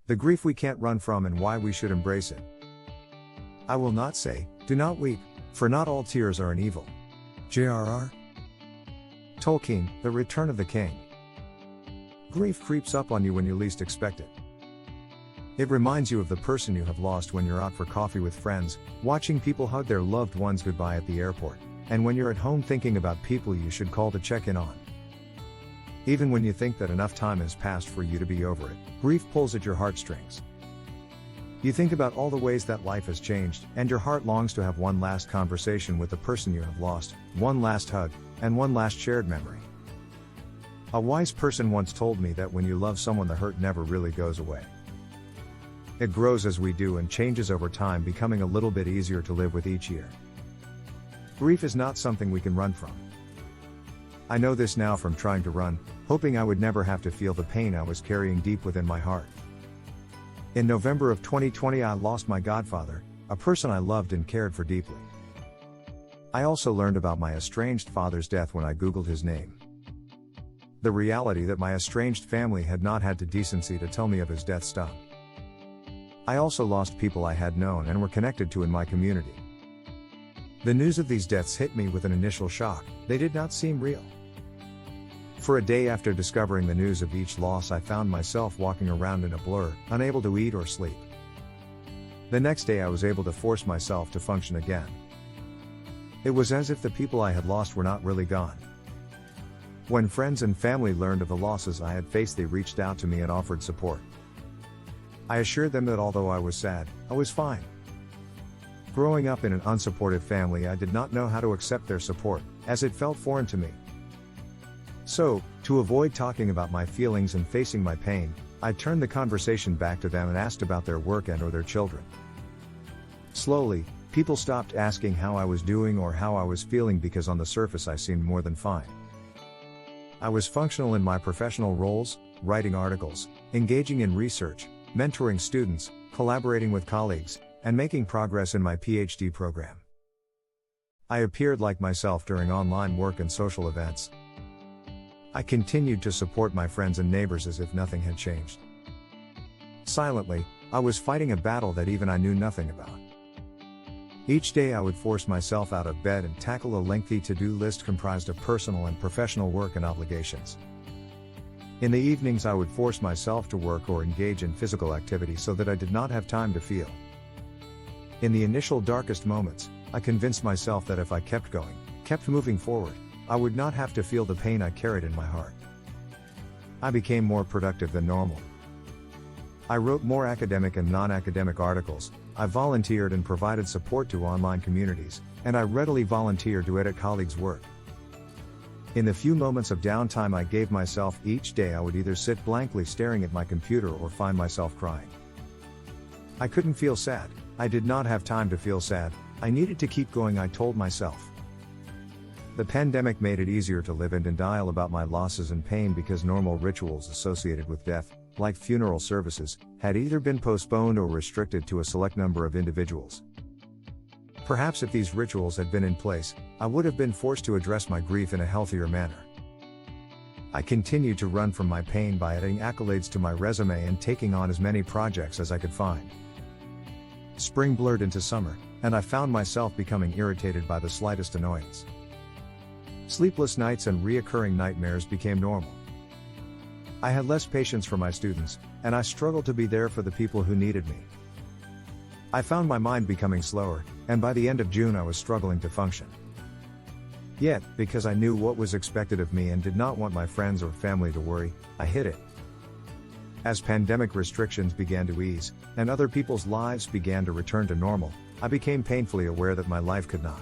the grief we can't run from and why we should embrace it. I will not say, do not weep, for not all tears are an evil. J.R.R. Tolkien, The Return of the King. Grief creeps up on you when you least expect it. It reminds you of the person you have lost when you're out for coffee with friends, watching people hug their loved ones goodbye at the airport, and when you're at home thinking about people you should call to check in on. Even when you think that enough time has passed for you to be over it, grief pulls at your heartstrings. You think about all the ways that life has changed, and your heart longs to have one last conversation with the person you have lost, one last hug, and one last shared memory. A wise person once told me that when you love someone, the hurt never really goes away. It grows as we do and changes over time, becoming a little bit easier to live with each year. Grief is not something we can run from. I know this now from trying to run, hoping I would never have to feel the pain I was carrying deep within my heart. In November of 2020, I lost my godfather, a person I loved and cared for deeply. I also learned about my estranged father's death when I Googled his name. The reality that my estranged family had not had the decency to tell me of his death stung. I also lost people I had known and were connected to in my community. The news of these deaths hit me with an initial shock. They did not seem real. For a day after discovering the news of each loss, I found myself walking around in a blur, unable to eat or sleep. The next day I was able to force myself to function again. It was as if the people I had lost were not really gone. When friends and family learned of the losses I had faced, they reached out to me and offered support. I assured them that although I was sad, I was fine. Growing up in an unsupportive family, I did not know how to accept their support, as it felt foreign to me. So, to avoid talking about my feelings and facing my pain, I turned the conversation back to them and asked about their work and/or their children. Slowly, people stopped asking how I was doing or how I was feeling, because on the surface I seemed more than fine. I was functional in my professional roles, writing articles, engaging in research, mentoring students, collaborating with colleagues, and making progress in my PhD program. I appeared like myself during online work and social events. I continued to support my friends and neighbors as if nothing had changed. Silently, I was fighting a battle that even I knew nothing about. Each day I would force myself out of bed and tackle a lengthy to-do list comprised of personal and professional work and obligations. In the evenings I would force myself to work or engage in physical activity so that I did not have time to feel. In the initial darkest moments, I convinced myself that if I kept going, kept moving forward, I would not have to feel the pain I carried in my heart. I became more productive than normal. I wrote more academic and non-academic articles, I volunteered and provided support to online communities, and I readily volunteered to edit colleagues' work. In the few moments of downtime I gave myself each day, I would either sit blankly staring at my computer or find myself crying. I couldn't feel sad. I did not have time to feel sad. I needed to keep going, I told myself. The pandemic made it easier to live in denial about my losses and pain because normal rituals associated with death, like funeral services, had either been postponed or restricted to a select number of individuals. Perhaps if these rituals had been in place, I would have been forced to address my grief in a healthier manner. I continued to run from my pain by adding accolades to my resume and taking on as many projects as I could find. Spring blurred into summer, and I found myself becoming irritated by the slightest annoyance. Sleepless nights and reoccurring nightmares became normal. I had less patience for my students, and I struggled to be there for the people who needed me. I found my mind becoming slower, and by the end of June I was struggling to function. Yet, because I knew what was expected of me and did not want my friends or family to worry, I hid it. As pandemic restrictions began to ease, and other people's lives began to return to normal, I became painfully aware that my life could not.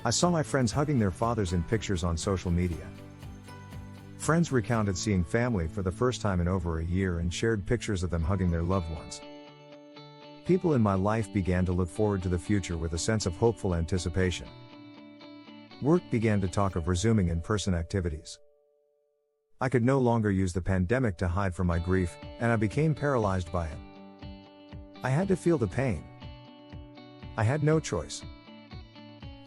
I saw my friends hugging their fathers in pictures on social media. Friends recounted seeing family for the first time in over a year and shared pictures of them hugging their loved ones. People in my life began to look forward to the future with a sense of hopeful anticipation. Work began to talk of resuming in-person activities. I could no longer use the pandemic to hide from my grief, and I became paralyzed by it. I had to feel the pain. I had no choice.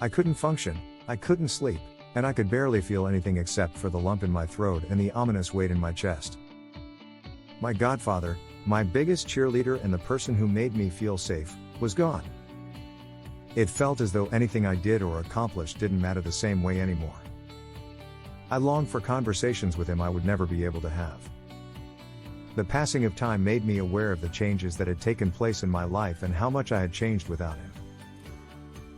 I couldn't function, I couldn't sleep, and I could barely feel anything except for the lump in my throat and the ominous weight in my chest. My godfather, my biggest cheerleader and the person who made me feel safe, was gone. It felt as though anything I did or accomplished didn't matter the same way anymore. I longed for conversations with him I would never be able to have. The passing of time made me aware of the changes that had taken place in my life and how much I had changed without him.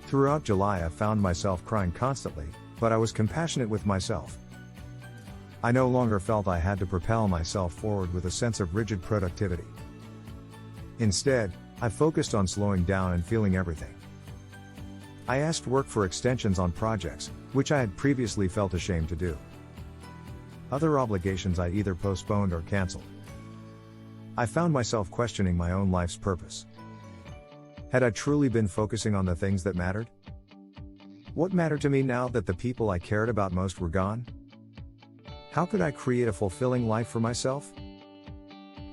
Throughout July I found myself crying constantly, but I was compassionate with myself. I no longer felt I had to propel myself forward with a sense of rigid productivity. Instead, I focused on slowing down and feeling everything. I asked work for extensions on projects, which I had previously felt ashamed to do. Other obligations I either postponed or canceled. I found myself questioning my own life's purpose. Had I truly been focusing on the things that mattered? What mattered to me now that the people I cared about most were gone? How could I create a fulfilling life for myself?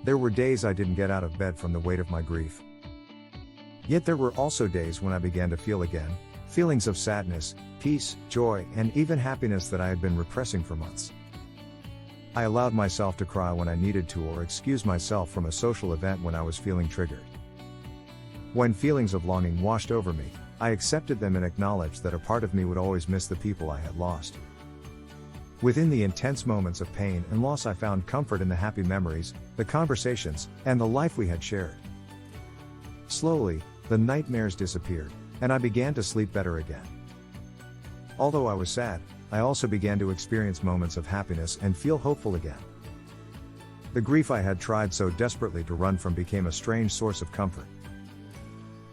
There were days I didn't get out of bed from the weight of my grief. Yet there were also days when I began to feel again, feelings of sadness, peace, joy, and even happiness that I had been repressing for months. I allowed myself to cry when I needed to or excuse myself from a social event when I was feeling triggered. When feelings of longing washed over me, I accepted them and acknowledged that a part of me would always miss the people I had lost. Within the intense moments of pain and loss, I found comfort in the happy memories, the conversations, and the life we had shared. Slowly, the nightmares disappeared, and I began to sleep better again. Although I was sad, I also began to experience moments of happiness and feel hopeful again. The grief I had tried so desperately to run from became a strange source of comfort.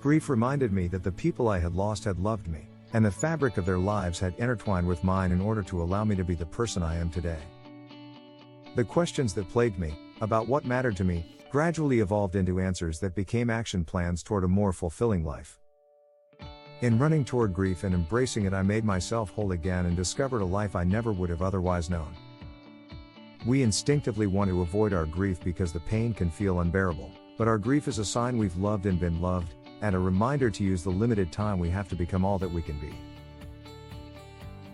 Grief reminded me that the people I had lost had loved me, and the fabric of their lives had intertwined with mine in order to allow me to be the person I am today. The questions that plagued me, about what mattered to me, gradually evolved into answers that became action plans toward a more fulfilling life. In running toward grief and embracing it, I made myself whole again and discovered a life I never would have otherwise known. We instinctively want to avoid our grief because the pain can feel unbearable, but our grief is a sign we've loved and been loved, and a reminder to use the limited time we have to become all that we can be.